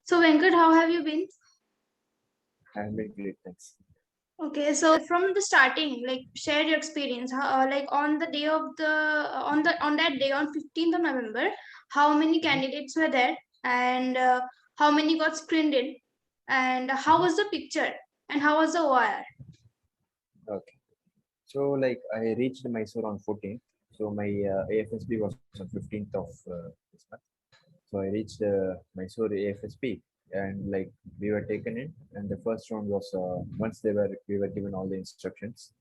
So Venkat, how have you been? I'm doing great, thanks. Okay, so from the starting, like share your experience. Like on the day of the on that day on 15th of November, how many Mhm, candidates were there, and how many got screened in, and how mhm. was the picture, and how was the OIR? Okay. So like I reached Mysore on 14th. So my AFSB was on 15th of this month. So I reached Mysore AFSB and like we were taken in and the first round was once we were given all the instructions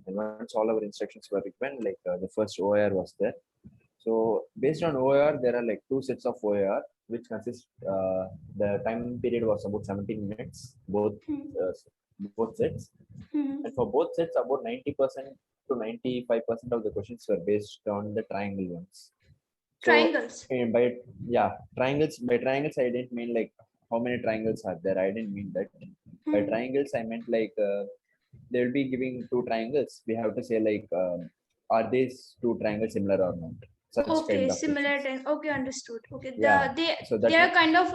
and once all our instructions were given like the first OIR was there. So based on OIR there are like two sets of OIR which consist the time period was about 17 minutes uh, both sets. Hmm. And for both sets, about 90% to 95% of the questions were based on the triangle ones. So Triangles. by yeah, triangles by triangles I didn't mean like how many triangles are there. I didn't mean that. By Hmm. triangles I meant like they will be giving two triangles. We have to say like are these two triangles similar or not? Such Okay, kind of similar. questions. Okay, understood. Okay, Yeah. So they that are one. kind of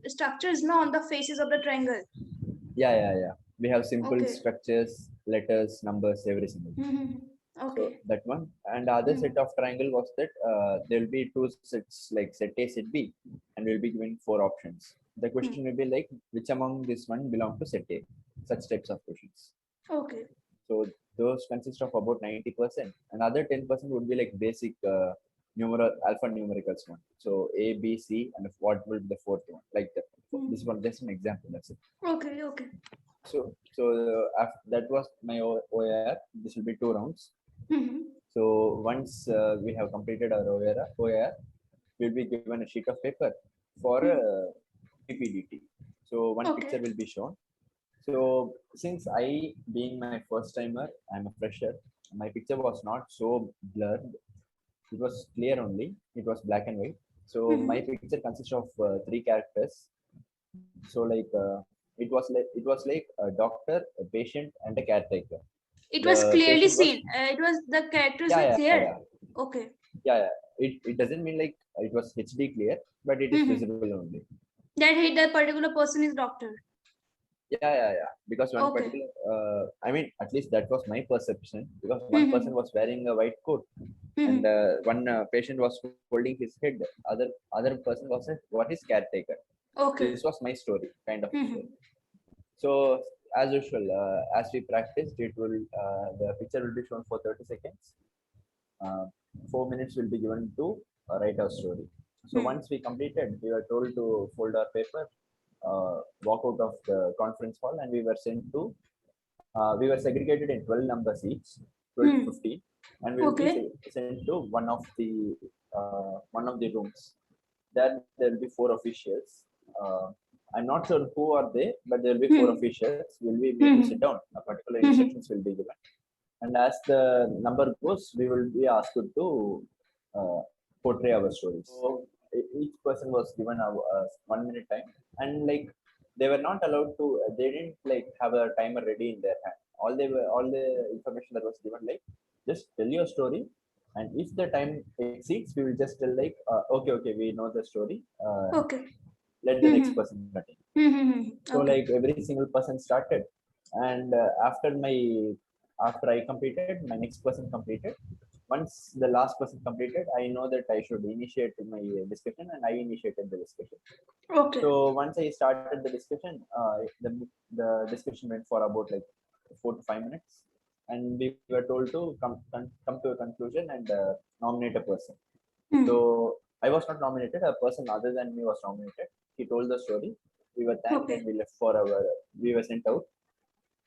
structures, no, on the faces of the triangle. Yeah. We have simple Okay. structures, letters, numbers, every single thing. Hmm. So Okay. that one. And the other set Hmm. of triangle was that there will be two sets like set A, set B, and we'll be given four options. The Hmm. question will be like which among this one belong to set A? Such types of questions. Okay. So those consist of about 90%. Another 10% would be like basic numeral alphanumericals one. So A, B, C, and what will be the fourth one? Like that. Hmm. This one, just an example. That's it. Okay. Okay. So after, that was my OER. This will be two rounds. Hmm. So once we have completed our OER, we'll be given a sheet of paper for Hmm. PPDT. So one Okay. picture will be shown. So since I, being my first timer, I'm a fresher. My picture was not so blurred. It was clear only. It was black and white. So my Hmm. picture consists of three characters. So like it was like a doctor, a patient, and a caretaker. It was The clearly patient was seen. It was the characters yeah were yeah clear. yeah Okay. yeah. It doesn't mean like it was HD clear, but it is Hmm. visible only. That particular person is doctor. Yeah. Because one Okay. particular, I mean, at least that was my perception. Because one person Hmm. was wearing a white coat, and Hmm. one patient was holding his head. Other person was a what is caretaker. This Okay. was my story, kind of story. Hmm. So as usual, as we practiced, it will the picture will be shown for 30 seconds. Uh, 4 minutes will be given to write our story. So Hmm. once we completed, we were told to fold our paper, walk out of the conference hall, and we were sent to. We were segregated in 12 numbers each, 12 to Hmm. 15, and we will be Okay. sent to one of the rooms. There will be four officials. Uh, I'm not sure who are they, but there will be four Hmm. officials. We'll be made to sit Hmm. down. A particular Hmm. instructions will be given, and as the number goes, we will be asked to uh, portray our stories. So each person was given a 1 minute time, and like they were not allowed to. They didn't like have a timer ready in their hand. All the information that was given like just tell your story, and if the time exceeds, we will just tell like okay, we know the story. Okay. Let the next Hmm. person continue. Hmm. So Okay. like every single person started, and after I completed, my next person completed. Once the last person completed, I know that I should initiate my discussion, and I initiated the discussion. Okay. So once I started the discussion, the discussion went for about like 4 to 5 minutes, and we were told to come to a conclusion and nominate a person. So Hmm. I was not nominated. A person other than me was nominated. He told the story. We were thanked and Okay. we left for our. We were sent out.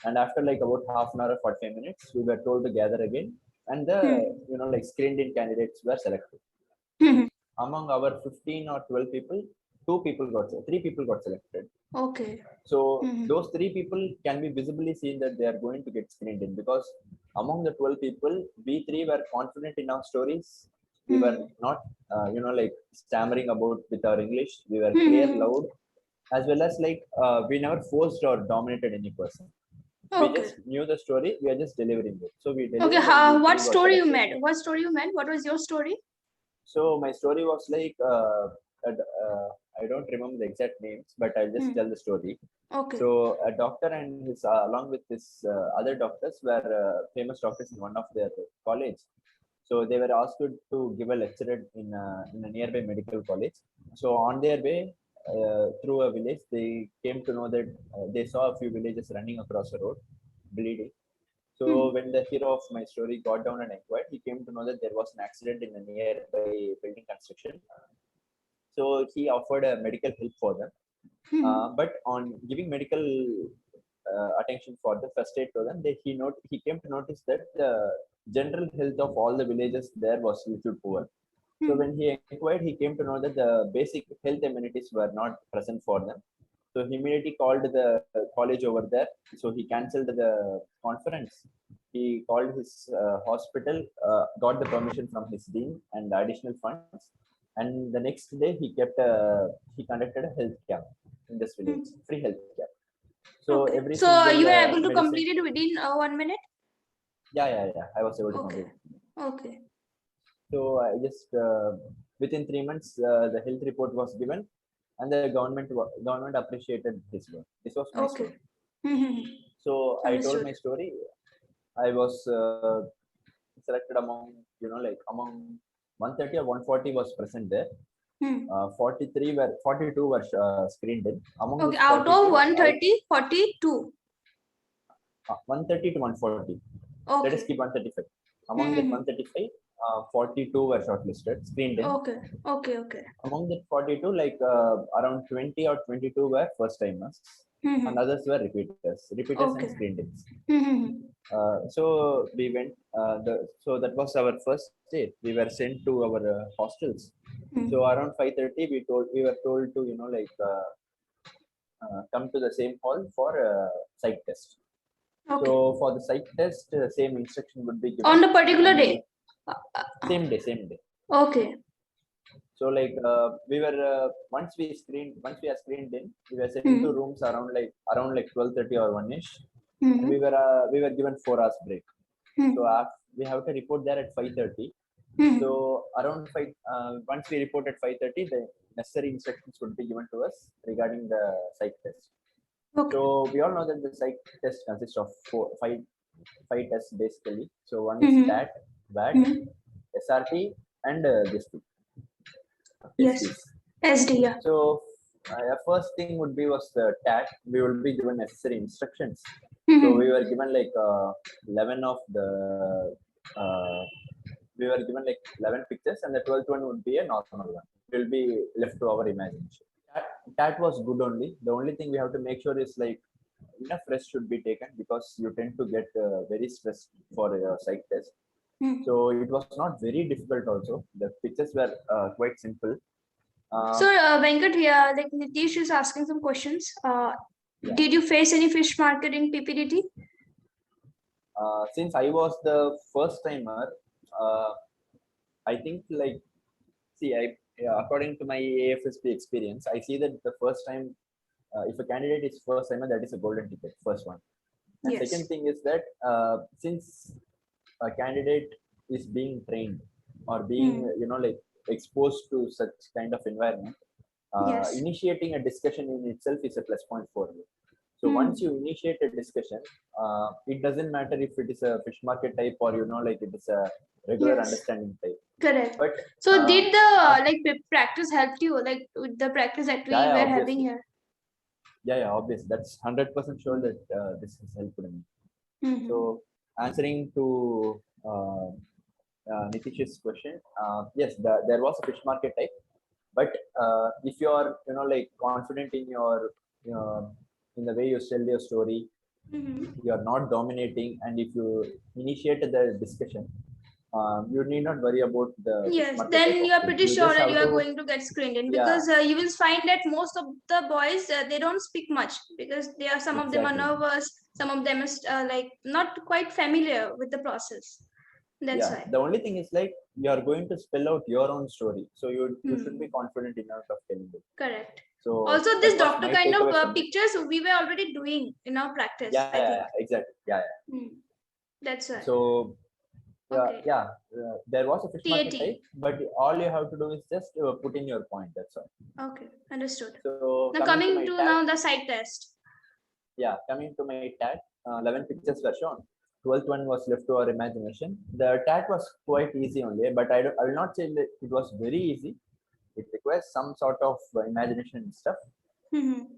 And after like about half an hour or 45 minutes, we were told to gather again. And the Hmm. like screened in candidates were selected. Hmm. Among our 15 or 12 people, three people got selected. Okay. So Hmm. those three people can be visibly seen that they are going to get screened in because among the 12 people, we three were confident in our stories. We were Hmm. not, like stammering about with our English. We were clear, Hmm. loud, as well as like we never forced or dominated any person. We Okay. just knew the story. We are just delivering it. So we Okay. delivered, and we What three got story you selected. made? What story you made? What was your story? So my story was like, uh, I don't remember the exact names, but I'll just tell the story. Okay. So a doctor and his along with his other doctors were famous doctors in one of their college. So they were asked to give a lecture in a nearby medical college. So on their way through a village, they came to know that they saw a few villages running across a road, bleeding. So when the hero of my story got down and inquired, he came to know that there was an accident in a nearby building construction. So he offered a medical help for them. But on giving medical attention for the first aid to them, he came to notice that the general health of all the villages there was little poor. So when he inquired, he came to know that the basic health amenities were not present for them. So he immediately called the college over there. So he cancelled the conference. He called his hospital, got the permission from his dean and the additional funds. And the next day, he conducted a health camp in this village, free health camp. So Okay. every So single you were able to medicine, complete it within 1 minute? yeah. I was able to Okay. complete. Okay. So I just within 3 months, the health report was given, and the government appreciated his work. This was my Okay. story. So I told Understood. my story. I was selected among among 130 or 140 was present there. 42 were screened in. Among Okay. this Out 42, of 130, 42. 130 to 140. Let us Okay. keep 135. Among that 135, 42 were shortlisted, screened in. Okay. Okay. Okay. Among that 42, around 20 or 22 were first timers, and others were repeaters and Okay. screened ins. So we went. So that was our first day. We were sent to our hostels. So around 5:30, we were told to come to the same hall for a psych test. Okay. So for the psych test, same instruction would be given On the particular day. Same day. Okay. So we were once we are screened in, we were sent to rooms around 12:30 or 1ish. And we were given 4 hours break. So we have to report there at 5:30. So around 5, once we report at 5:30, the necessary instructions would be given to us regarding the psych test. Okay. So we all know that the psych test consists of five tests basically. So one is STAT, VAT, SRT, and this two. Yes. SD, yeah. So first thing was the TAT. We will be given necessary instructions. So we were given 11 of the we were given 11 pictures, and the 12th one would be a normal one. It will be left to our imagination. That was good only. The only thing we have to make sure is enough rest should be taken, because you tend to get very stressed for your psych test. So it was not very difficult also. The pictures were quite simple. So Venkat here, Nitish is asking some questions. Did you face any fish market in PPDT? Since I was the first timer, I think according to my AFSB experience, I see that the first time, if a candidate is first timer, that is a golden ticket, first one. And Yes. second thing is that since a candidate is being trained or being exposed to such kind of environment, Yes. initiating a discussion in itself is a plus point for you. So once you initiate a discussion, it doesn't matter if it is a fish market type or it is a regular understanding type. Correct. But so did the practice help you, with the practice that we were having here? Yeah, obviously. That's 100% sure that this has helped me. So answering to Nitish's question, yes, there was a fish market type, but if you are confident in your in the way you tell your story, you are not dominating, and if you initiate the discussion, you need not worry about the yes, then you are pretty sure that you are going to get screened in, because you will find that most of the boys they don't speak much, because they are some of them are nervous, some of them is not quite familiar with the process. That's why. The only thing is you are going to spell out your own story, so you should be confident enough of telling it. Correct. So also this doctor kind of pictures we were already doing in our practice. Exactly. That's why. That's why. So Okay. There was a 50 mark TAT. type, but all you have to do is just put in your point. That's all. Okay, understood. So Now coming to now the side test. Yeah, coming to my TAT, 11 pictures were shown. 12th one was left to our imagination. The TAT was quite easy only, but I will not say that it was very easy. It requires some sort of imagination and stuff,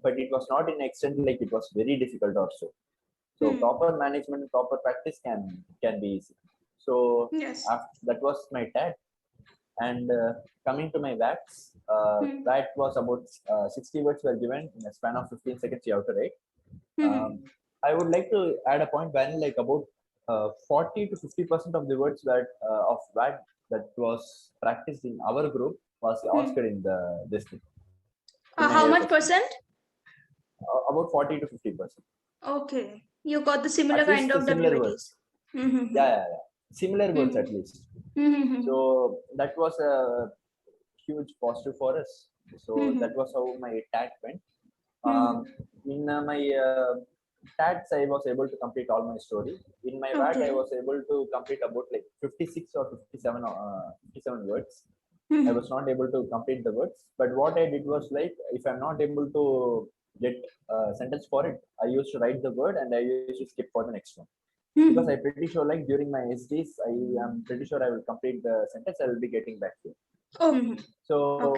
but it was not in extent like it was very difficult also. So proper management and proper practice can be easy. So yes, that was my TAT. And coming to my VATs, VAT was about 60 words were given in a span of 15 seconds. You have to write. I would like to add a point when like about 40 to 50% of the words that of VAT that was practiced in our group was asked in this thing. how much percent? About 40 to 50%. Okay, you got the similar at kind least of similar WATs. words. Similar words at least. So that was a huge positive for us. So that was how my TAT went. In my TATs, I was able to complete all my story. In my VAT, I was able to complete about like 56 or 57 words. I was not able to complete the words, but what I did was like, if I'm not able to get a sentence for it, I used to write the word and I used to skip for the next one. Because I'm pretty sure like during my SDs, I am pretty sure I will complete the sentence, I will be getting back to you. So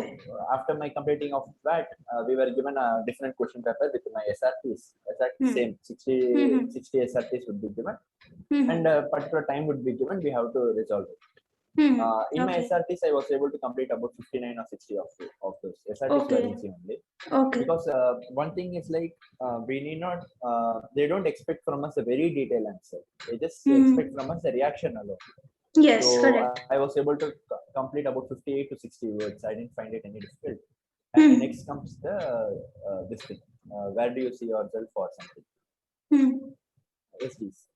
after my completing of that, we were given a different question paper with my SRTs. Same 60 SRTs would be given, and a particular time would be given. We have to resolve it. In my SRTs, I was able to complete about 59 or 60 of those. SRTs were easy only. Because one thing is like we need not. They don't expect from us a very detailed answer. They just expect from us a reaction alone. Yes, so correct. I was able to complete about 58 to 60 words. I didn't find it any difficult. And next comes the this thing. Where do you see yourself or something? SDs.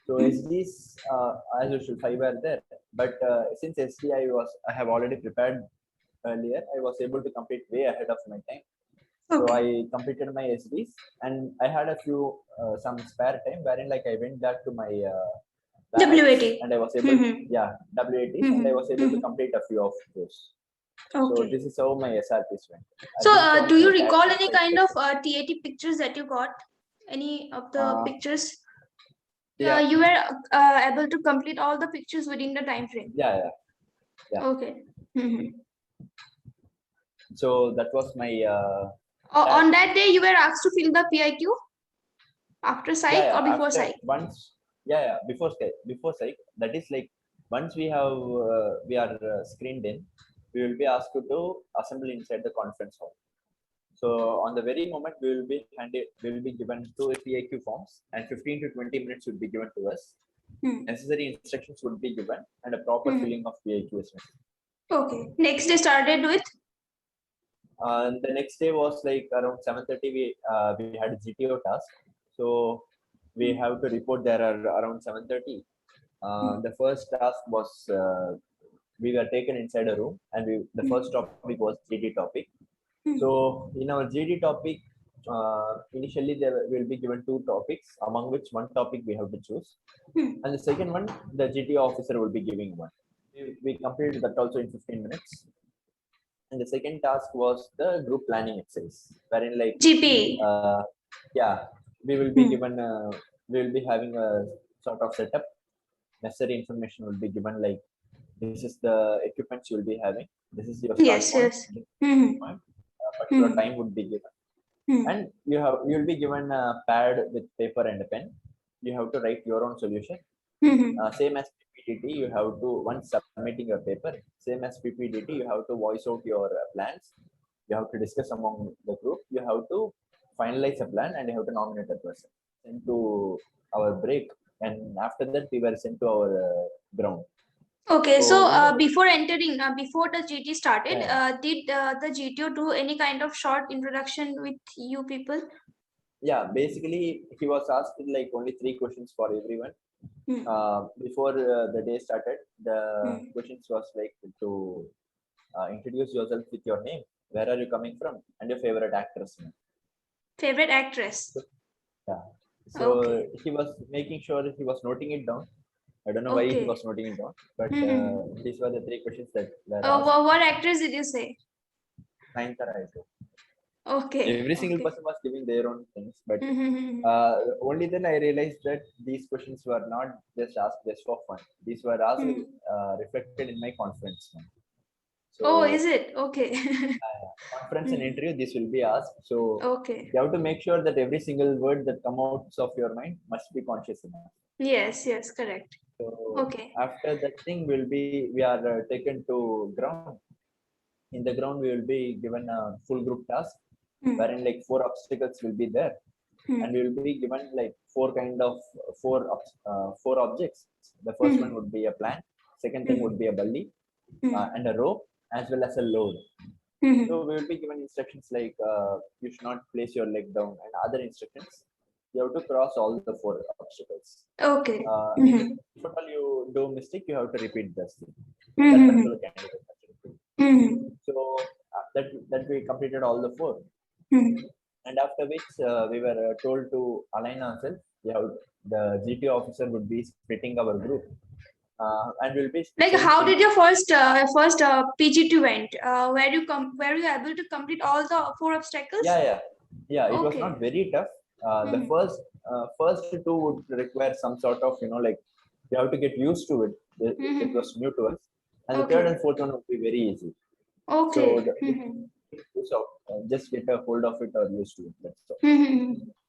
So SDs, as usual, 5 were there. But since SD I have already prepared earlier, I was able to complete way ahead of my time. So I completed my SDs, and I had a few some spare time wherein like I went back to my WAT, and I was able WATs, and I was able to complete a few of those. So this is how my SRPs went. So do you recall any kind of TAT pictures that you got? Any of the pictures? You were able to complete all the pictures within the time frame. Yeah. Okay. So that was my on that day you were asked to fill the PIQ after psych or before psych? Before psych. That is like once we have we are screened in, we will be asked to assemble inside the conference hall. So on the very moment we will be given 2 PIQ forms, and 15 to 20 minutes would be given to us. Necessary instructions would be given, and a proper filling of PIQ is necessary. Okay. Next day started with? The next day was like around 7:30. We had a GTO task, so we have to report there around 7:30. The first task was we were taken inside a room, and the first topic was GD topic. So in our GD topic, initially there will be given 2 topics, among which one topic we have to choose, and the second one the GTO officer will be giving one. We completed that also in 15 minutes. And the second task was the group planning exercise, wherein like GP. We will be given we will be having a sort of setup. Necessary information will be given, like this is the equipments you will be having, this is your start point. Particular time would be given, and you will be given a pad with paper and a pen. You have to write your own solution. Same as PPT, you have to, once submitting your paper, same as PPT, you have to voice out your plans. You have to discuss among the group. You have to finalize a plan, and you have to nominate a person. Sent to our break, and after that we were sent to our ground. Okay, so before entering, before the GT started, did the GTO do any kind of short introduction with you people? Yeah, basically he was asked like only 3 questions for everyone. Before the day started, the questions was like to introduce yourself with your name, where are you coming from, and your favorite actress name. Favorite actress? So he was making sure he was noting it down. I don't know why he Okay. was noting it down, but these were the 3 questions that were asked. What actress did you say? Nayanthara. Okay. Every single Okay. person was giving their own things, but only then I realized that these questions were not just asked just for fun. These were asked reflected in my conference. So, oh, is it? Okay. conference and interview, this will be asked. So Okay. you have to make sure that every single word that comes out of your mind must be conscious enough. Yes, yes, correct. So Okay. after that thing we are taken to ground. In the ground, we will be given a full group task, wherein like 4 obstacles will be there, and we will be given like 4 kind of 4 objects. The first one would be a plank, second thing would be a bully, and a rope, as well as a load. So we will be given instructions like you should not place your leg down, and other instructions. You have to cross all the 4 obstacles. Okay. If at all you do mistake, you have to repeat this thing. That particular candidate. So that we completed all the 4. And after which we were told to align ourselves. The GT officer would be splitting our group, and we'll be like how did your first PGT went? Were you able to complete all the 4 obstacles? Yeah. It was Okay. not very tough. The first 2 would require some sort of like you have to get used to it. It was new to us, and the third and fourth one would be very easy. Okay. So just get a hold of it or used to it. That's all.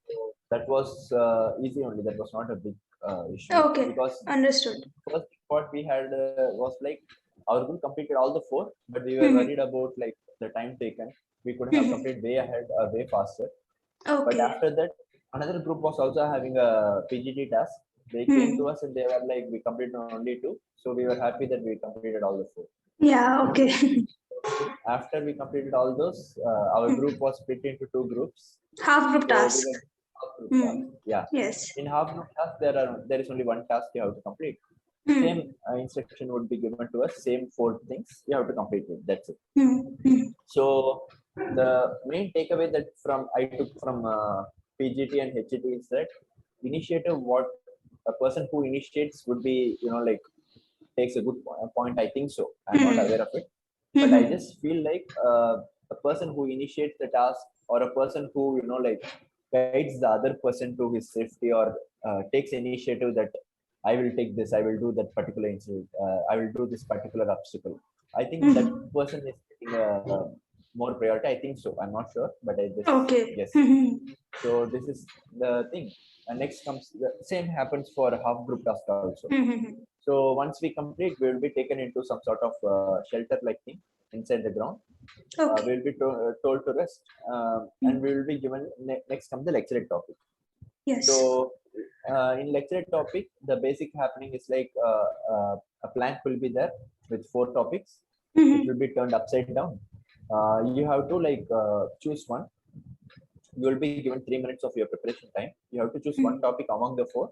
So that was easy only. That was not a big issue. Okay. Because understood. First what we had was like our group completed all the 4, but we were worried about like the time taken. We could have completed way ahead or way faster. Okay. But after that, another group was also having a PGT task. They came to us and they were like, we completed only 2. So we were happy that we completed all the 4. Yeah, okay. After we completed all those, our group was split into 2 groups. Half group task. Yeah. Yes. In half group task, there is only 1 task you have to complete. Same instruction would be given to us. Same 4 things you have to complete it. That's it. So the main takeaway that I took from PGT and HGT is that initiative, what a person who initiates would be, like takes a good point. I think so. I'm not aware of it, but I just feel like a person who initiates the task, or a person who like guides the other person to his safety, or takes initiative that I will take this, I will do that particular incident, I will do this particular obstacle. I think that person is getting more priority. I think so. I'm not sure, but I just guess. So this is the thing. And next comes the same happens for half group task also. So once we complete, we will be taken into some sort of shelter-like thing inside the ground. Okay. We will be told to rest, and we will be given next comes the lecture topic. Yes. So in lecture topic, the basic happening is like a plank will be there with 4 topics. It will be turned upside down. You have to like choose one. You will be given 3 minutes of your preparation time. You have to choose one topic among the 4.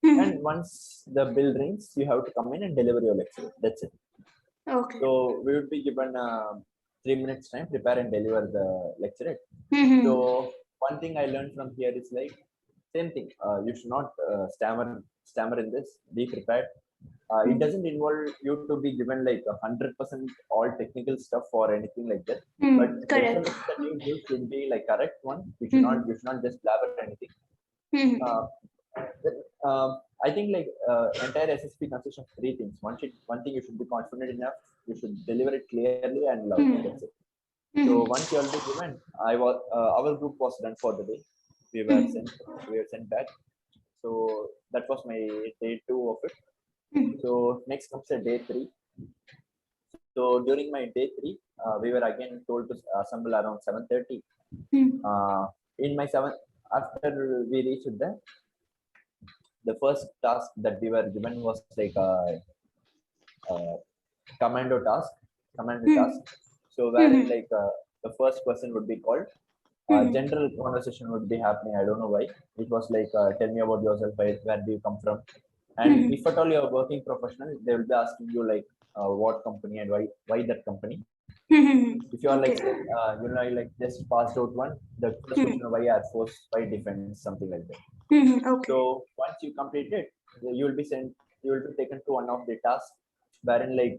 And once the bell rings, you have to come in and deliver your lecture. That's it. Okay. So we will be given 3 minutes time, prepare and deliver the lecture. So one thing I learned from here is like same thing. You should not stammer in this. Be prepared. It doesn't involve you to be given like 100% all technical stuff or anything like that. But the information that you give should be like correct one. You should not just blabber anything. I think like entire SSP consists of 3 things. One thing you should be confident enough. You should deliver it clearly and loudly. That's it. So once you are given, our group was done for the day. We were sent back. So that was my day 2 of it. So next comes a day 3. So during my day 3, we were again told to assemble around 7:30. In my 7, after we reached there, the first task that we were given was like a commando task. So wherein like the first person would be called. General conversation would be happening. I don't know why. It was like, tell me about yourself. Where do you come from? And if at all you're working professional, they will be asking you like what company and why that company. If you are like like just passed out one, the first question, why Air Force, why defense, something like that. So once you complete it, you will be sent you will be taken to one of the tasks wherein like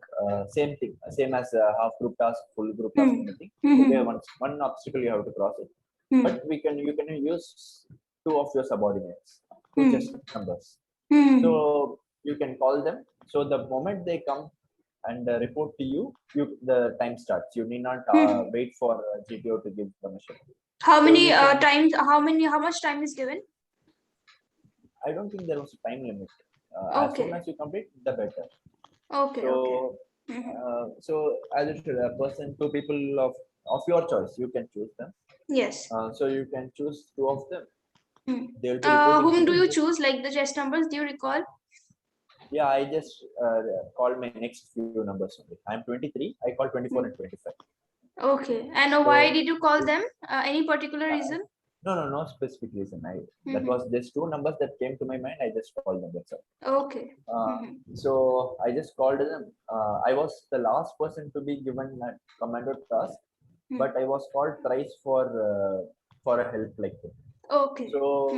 same thing, same as half group task, full group task, anything. Okay, one obstacle you have to cross it, but you can use two of your subordinates, two chess numbers. So you can call them. So the moment they come and report to you, the time starts. You need not wait for GTO to give permission. How many times? How much time is given? I don't think there was a time limit. As soon as you complete, the better. Okay. So, so as it should, a person, two people of your choice, you can choose them. Yes. So you can choose two of them. They will be whom do you choose? Like the chess numbers? Do you recall? Yeah, I just called my next few numbers only. I'm 23. I called 24 and 25. Okay. And why did you call them? Any particular reason? No specific reason. That was just two numbers that came to my mind. I just called them. That's all. Okay. So I just called them. I was the last person to be given that commando task, but I was called thrice for a help like that. Okay. So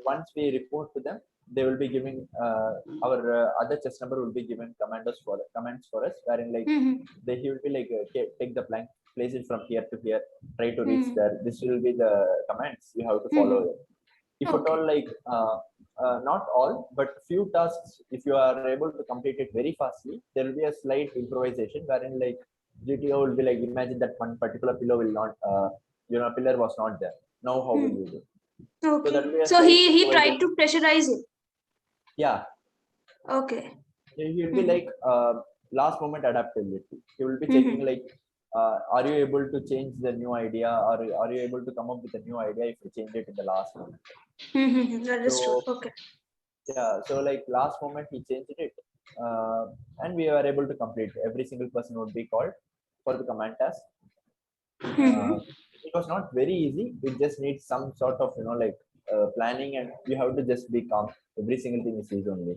once we report to them, they will be giving our other chess number will be given commands for us, wherein like he will be like take the plank, place it from here to here, try to reach there. This will be the commands you have to follow. If at all like not all, but few tasks, if you are able to complete it very fastly, there will be a slight improvisation wherein like GTO will be like, imagine that one particular pillar will not pillar was not there. Now how will you do? Okay. So he tried to pressurize it. Yeah. Okay. He will be like last moment adaptability. He will be checking like, are you able to change the new idea, or are you able to come up with a new idea if you change it in the last moment? That is true. Okay. Yeah. So like last moment he changed it, and we were able to complete. Every single person would be called for the command task. It was not very easy. It just needs some sort of planning, and you have to just be calm. Every single thing is easy only.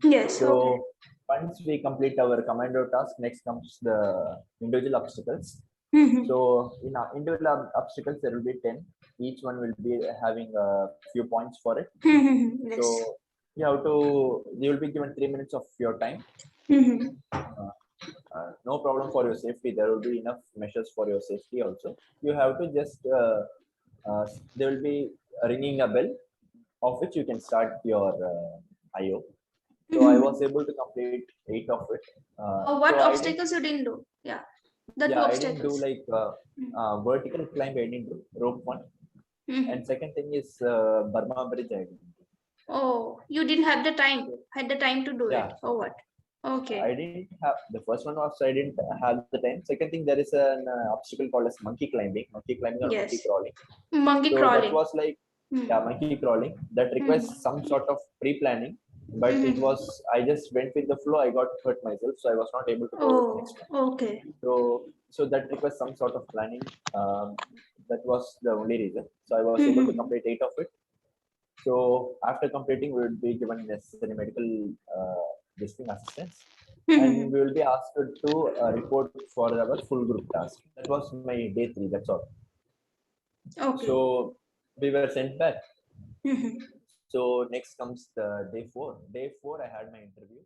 Yes. So once we complete our commando task, next comes the individual obstacles. So in our individual obstacles, there will be 10. Each one will be having a few points for it. So you will be given 3 minutes of your time. No problem for your safety. There will be enough measures for your safety also. You have to just, there will be ringing a bell of which you can start your IO. So I was able to complete 8 of it. What obstacles you didn't do? Yeah. I didn't do like vertical climb. I didn't do rope one. And second thing is Burma Bridge. I didn't do. Oh, you didn't have the time. Had the time to do it, or what? Okay. I didn't have the first one was I didn't have the time. Second thing, there is an obstacle called as monkey climbing or monkey crawling. Monkey crawling. That was like monkey crawling. That requires some sort of pre-planning. But it was, I just went with the flow. I got hurt myself, so I was not able to go next one. Okay. So that requires some sort of planning. That was the only reason. So I was able to complete 8 of it. So after completing, we will be given necessary medical assistance, and we will be asked to report for our full group task. That was my day 3. That's all. Okay. So we were sent back. So next comes the day 4. Day 4, I had my interview.